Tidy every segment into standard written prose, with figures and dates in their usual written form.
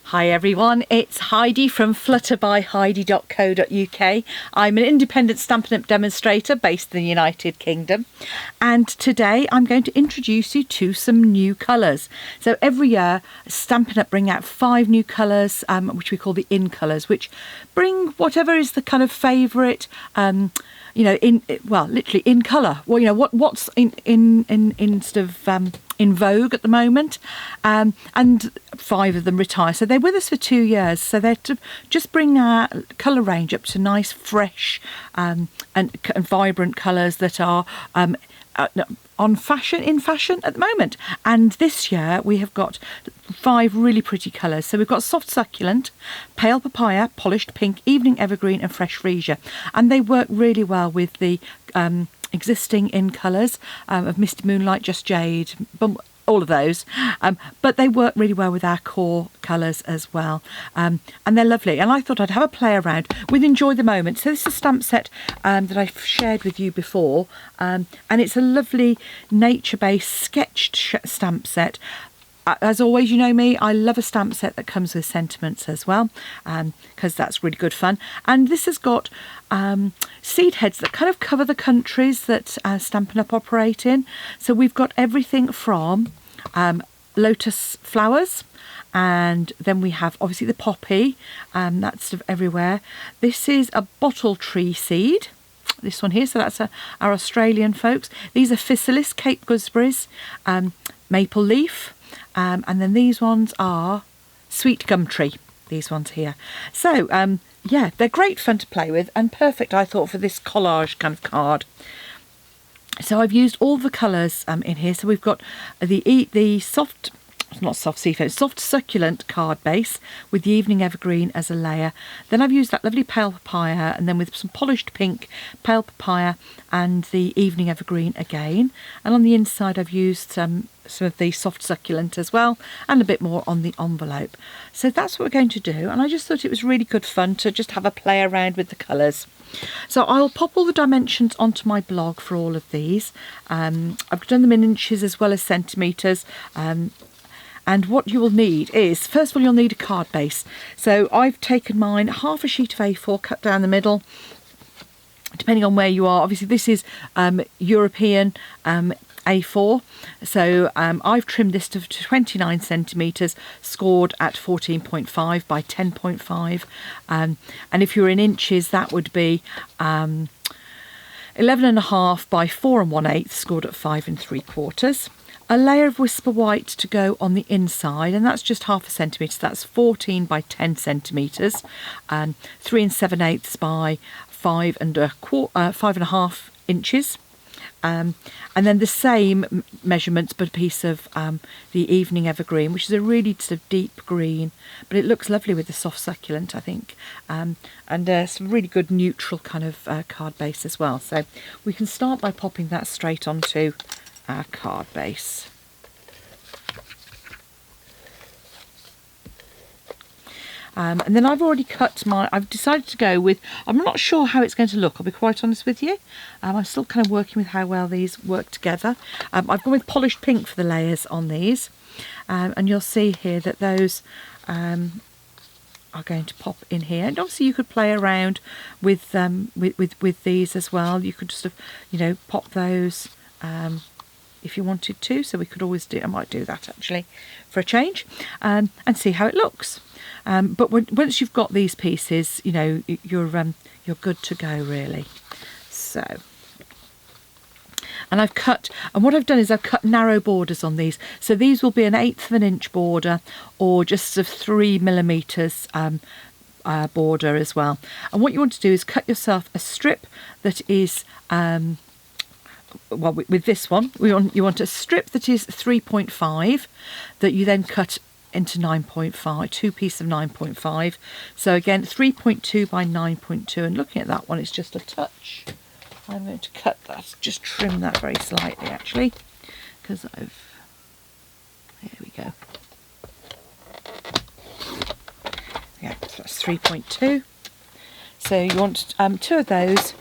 Hi everyone, it's Heidi from flutterbyheidi.co.uk. I'm an independent Stampin' Up! Demonstrator based in the United Kingdom, and today I'm going to introduce you to some new colours. So every year Stampin' Up! Bring out 5 new colours, which we call the in colours, which bring whatever is the kind of favourite literally in colour. Well, what's in sort of in vogue at the moment, and 5 of them retire. So they're with us for 2 years. So they're to just bring our colour range up to nice, fresh, and vibrant colours that are in fashion at the moment. And this year we have got 5 really pretty colours. So we've got soft succulent, pale papaya, polished pink, evening evergreen and fresh freesia, and they work really well with the existing in colours of Misty Moonlight, Just Jade, all of those, but they work really well with our core colours as well, and they're lovely. And I thought I'd have a play around with Enjoy the Moment. So this is a stamp set that I've shared with you before, and it's a lovely nature-based sketched stamp set. As always, you know me, I love a stamp set that comes with sentiments as well, because that's really good fun. And this has got seed heads that kind of cover the countries that Stampin' Up! Operate in. So we've got everything from lotus flowers, and then we have obviously the poppy, that's sort of everywhere. This is a bottle tree seed. This one here, so that's our Australian folks. These are physalis, Cape gooseberries, maple leaf. And then these ones are sweet gum tree, these ones here. So, yeah, they're great fun to play with and perfect, I thought, for this collage kind of card. So I've used all the colours in here. So we've got the soft succulent card base with the evening evergreen as a layer. Then I've used that lovely pale papaya, and then with some polished pink, pale papaya and the evening evergreen again. And on the inside I've used some of the soft succulent as well, and a bit more on the envelope. So that's what we're going to do, and I just thought it was really good fun to just have a play around with the colours. So I'll pop all the dimensions onto my blog for all of these. I've done them in inches as well as centimetres. And what you will need is, first of all, you'll need a card base. So I've taken mine, half a sheet of A4, cut down the middle, depending on where you are. Obviously, this is European A4. So I've trimmed this to 29 centimetres, scored at 14.5 by 10.5. And if you're in inches, that would be 11.5 by 4 1/8, scored at 5 3/4. A layer of Whisper White to go on the inside, and that's just half a centimetre. That's 14 by 10 centimetres, 3 7/8 by 5 1/2 inches. And then the same measurements, but a piece of the evening evergreen, which is a really sort of deep green, but it looks lovely with the soft succulent, I think, and some really good neutral kind of card base as well. So we can start by popping that straight onto our card base. And then I've already I've decided to go with, I'm not sure how it's going to look, I'll be quite honest with you. I'm still kind of working with how well these work together. I've gone with polished pink for the layers on these. And you'll see here that those are going to pop in here. And obviously you could play around with these as well. You could just, pop those if you wanted to. So we could always I might do that actually for a change, and see how it looks. But once you've got these pieces, you're good to go really. So, and what I've done is I've cut narrow borders on these. So these will be 1/8 of an inch border, or just a 3 millimeters border as well. And what you want to do is cut yourself a strip that is with this one, you want a strip that is 3.5, that you then cut into 9.5, 2 pieces of 9.5. So again, 3.2 by 9.2. And looking at that one, it's just a touch. I'm going to cut that, just trim that very slightly actually, because there we go. Yeah, so that's 3.2. So you want 2 of those.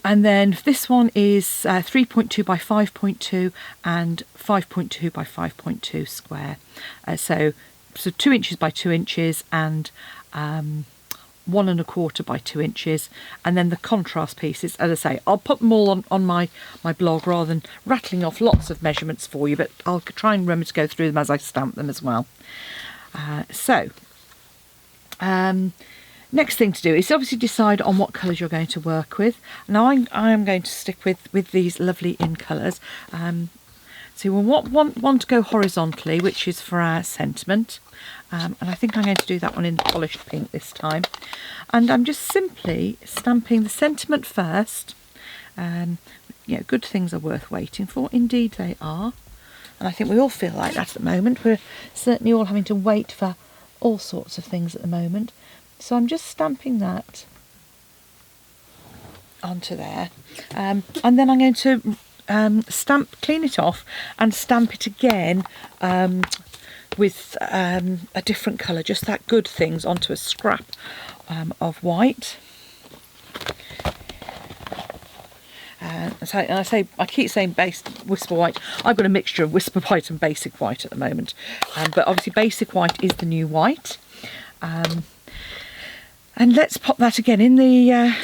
And then this one is 3.2 by 5.2 and 5.2 by 5.2 square. So so 2 inches by 2 inches and 1¼ by 2 inches, and then the contrast pieces, as I say, I'll put them all on my blog rather than rattling off lots of measurements for you, but I'll try and remember to go through them as I stamp them as well. Next thing to do is obviously decide on what colours you're going to work with. Now I am going to stick with these lovely in colours. So we'll want to go horizontally, which is for our sentiment. And I think I'm going to do that one in polished pink this time. And I'm just simply stamping the sentiment first. Good things are worth waiting for. Indeed they are. And I think we all feel like that at the moment. We're certainly all having to wait for all sorts of things at the moment. So I'm just stamping that onto there. And then I'm going to clean it off and stamp it again with a different colour, just that good things onto a scrap of white. I keep saying Whisper White. I've got a mixture of Whisper White and Basic White at the moment, but obviously Basic White is the new white. And let's pop that again in the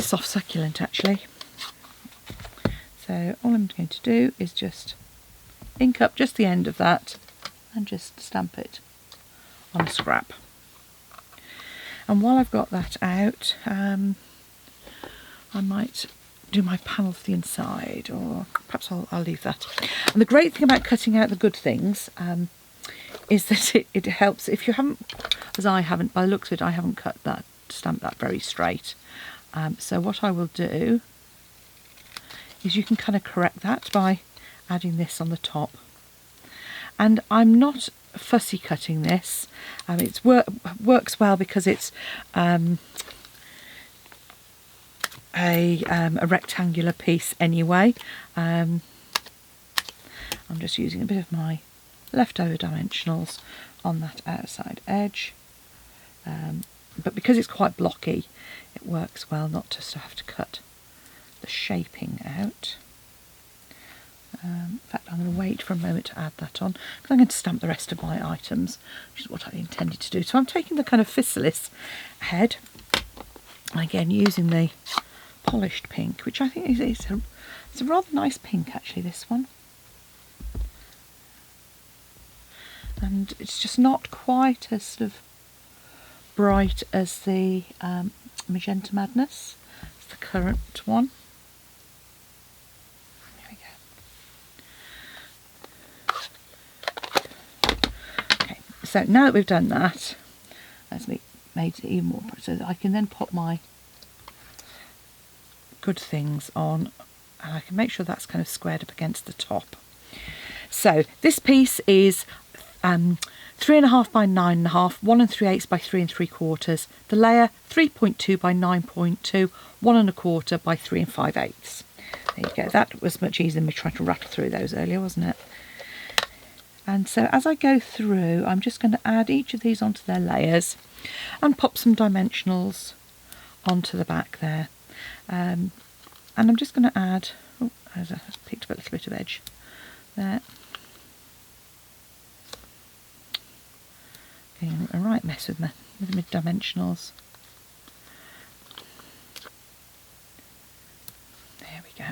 soft succulent actually. So all I'm going to do is just ink up just the end of that and just stamp it on a scrap. And while I've got that out, I might do my panel for the inside, or perhaps I'll leave that. And the great thing about cutting out the good things is that it helps if you haven't, as I haven't, by the looks of it, I haven't stamped that very straight. So what I will do is you can kind of correct that by adding this on the top. And I'm not fussy cutting this. It works well because it's a rectangular piece anyway. I'm just using a bit of my leftover dimensionals on that outside edge. But because it's quite blocky, it works well not just to have to cut the shaping out. In fact, I'm going to wait for a moment to add that on because I'm going to stamp the rest of my items, which is what I intended to do. So I'm taking the kind of Physalis head, again using the polished pink, which I think it's a rather nice pink actually, this one. And it's just not quite as sort of bright as the Magenta Madness. It's the current one. There we go. Okay, so now that we've done that, that's made it even more bright, so that I can then pop my good things on, and I can make sure that's kind of squared up against the top. So this piece is 3.5 by 9.5, 1 3/8 by 3 3/4. The layer 3.2 by 9.2, 1 1/4 by 3 5/8. There you go. That was much easier than me trying to rattle through those earlier, wasn't it? And so as I go through, I'm just going to add each of these onto their layers and pop some dimensionals onto the back there. And I'm just going to add, oh, I picked up a little bit of edge there. Getting a right mess with the mid-dimensionals. There we go.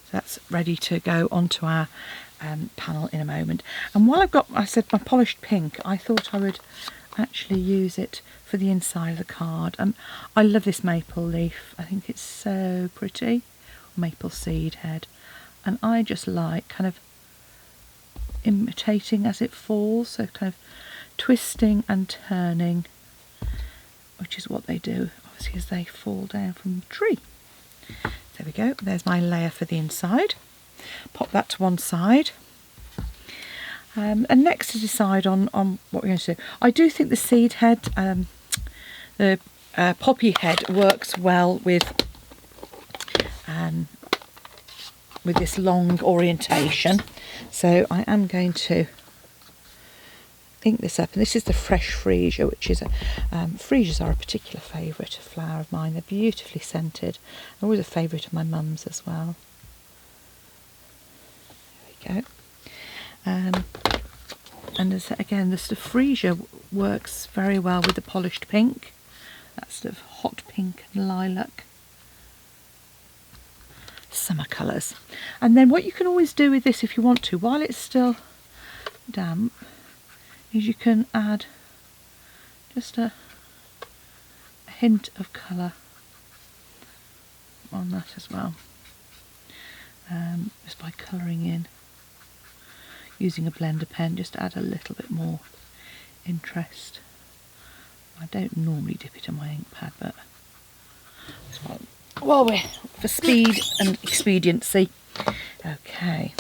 So that's ready to go onto our panel in a moment. And while I said my polished pink, I thought I would actually use it for the inside of the card. I love this maple leaf. I think it's so pretty. Maple seed head. And I just like kind of imitating as it falls, so kind of twisting and turning, which is what they do obviously as they fall down from the tree. There we go, there's my layer for the inside. Pop that to one side. And next to decide on what we're going to do. I do think the seed head, the poppy head works well with this long orientation. So I am going to ink this up, and this is the fresh freesia, which is freesias are a particular favourite flower of mine. They're beautifully scented. They're always a favourite of my mum's as well. There we go. And again, the sort of freesia works very well with the polished pink. That sort of hot pink and lilac. Summer colours. And then what you can always do with this if you want to, while it's still damp, is you can add just a hint of colour on that as well, just by colouring in, using a blender pen, just to add a little bit more interest. I don't normally dip it in my ink pad, but well, we're for speed and expediency. Okay,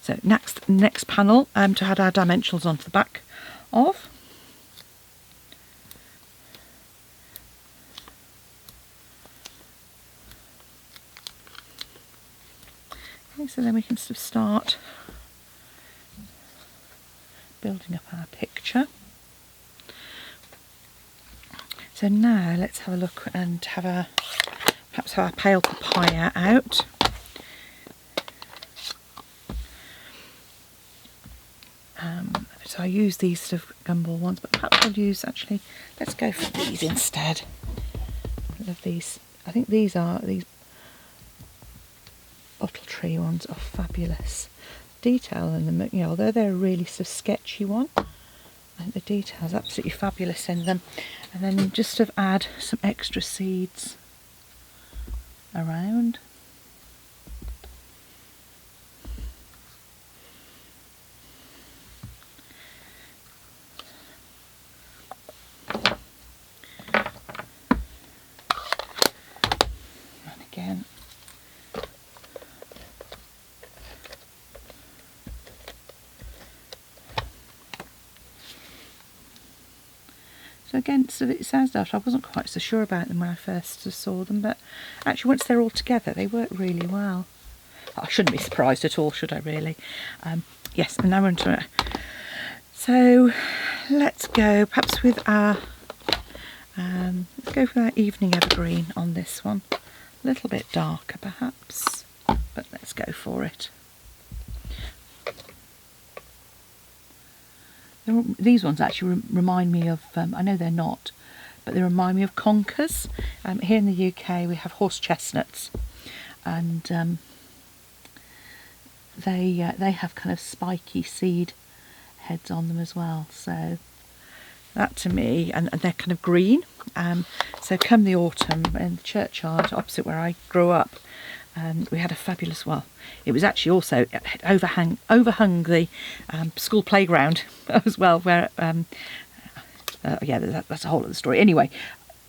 so next panel to add our dimensionals onto the back of. Okay, so then we can sort of start building up our picture. So now let's have a look and perhaps have our pale papaya out. So I use these sort of gumball ones, but perhaps I'll use, actually, let's go for these instead. I love these. I think these bottle tree ones are fabulous. Detail in them, you know, although they're a really sort of sketchy one, I think the detail's absolutely fabulous in them. And then just sort of add some extra seeds around. And again. So again, so it sounds daft, I wasn't quite so sure about them when I first saw them, but actually once they're all together they work really well. I shouldn't be surprised at all, should I really? Yes, and now we're into it. So let's go perhaps with our, let's go for our evening evergreen on this one. A little bit darker perhaps, but let's go for it. These ones actually remind me of, I know they're not, but they remind me of conkers. Here in the UK we have horse chestnuts, and they have kind of spiky seed heads on them as well. So that to me, and they're kind of green. So come the autumn in the churchyard opposite where I grew up, we had a fabulous, well, it was actually also overhung the school playground as well, where yeah, that's a whole other story. Anyway,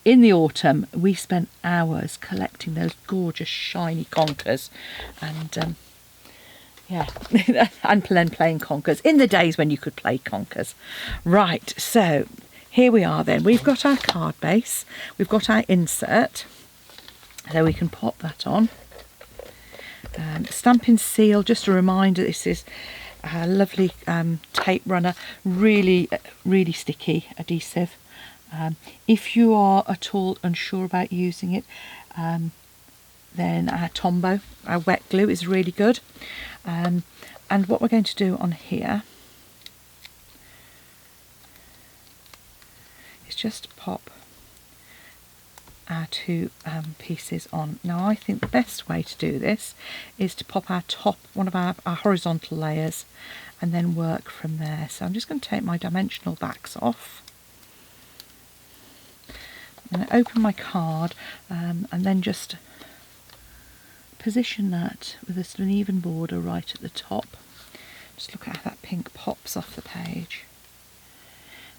in the autumn we spent hours collecting those gorgeous shiny conkers, and yeah, and then playing conkers in the days when you could play conkers. Right, so here we are then. We've got our card base, we've got our insert, so we can pop that on. Stamping seal, just a reminder, this is a lovely tape runner, really sticky adhesive. If you are at all unsure about using it, then our Tombow, our wet glue, is really good. And what we're going to do on here is just pop our two pieces on. Now I think the best way to do this is to pop our top, one of our horizontal layers, and then work from there. So I'm just going to take my dimensional backs off. I'm going to open my card and then just position that with a sort of an even border right at the top. Just look at how that pink pops off the page.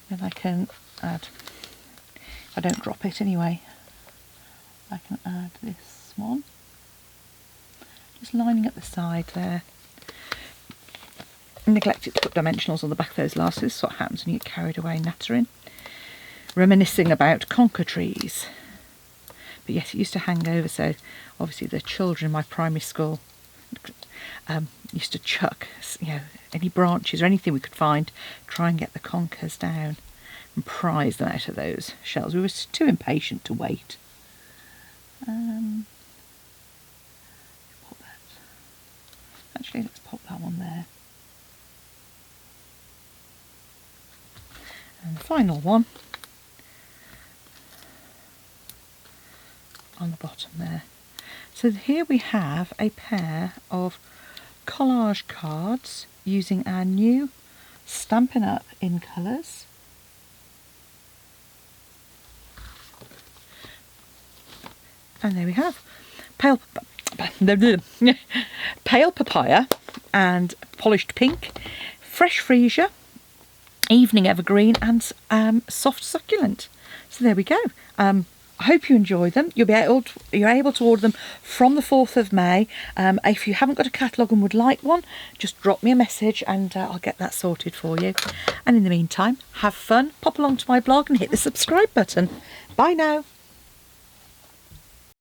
Then I can add, I don't drop it anyway, I can add this one, just lining up the side there. I neglected to put dimensionals on the back of those last, so this is what happens when you get carried away nattering, reminiscing about conker trees. But yes, it used to hang over, so obviously the children in my primary school used to chuck, you know, any branches or anything we could find, try and get the conkers down and prize them out of those shells. We were too impatient to wait. Pop that. Actually, let's pop that one there. And the final one on the bottom there. So here we have a pair of collage cards using our new Stampin' Up in colours. And there we have pale papaya and polished pink, fresh freesia, evening evergreen and soft succulent. So there we go. I hope you enjoy them. You're able to order them from the 4th of May. If you haven't got a catalogue and would like one, just drop me a message and I'll get that sorted for you. And in the meantime, have fun, pop along to my blog and hit the subscribe button. Bye now.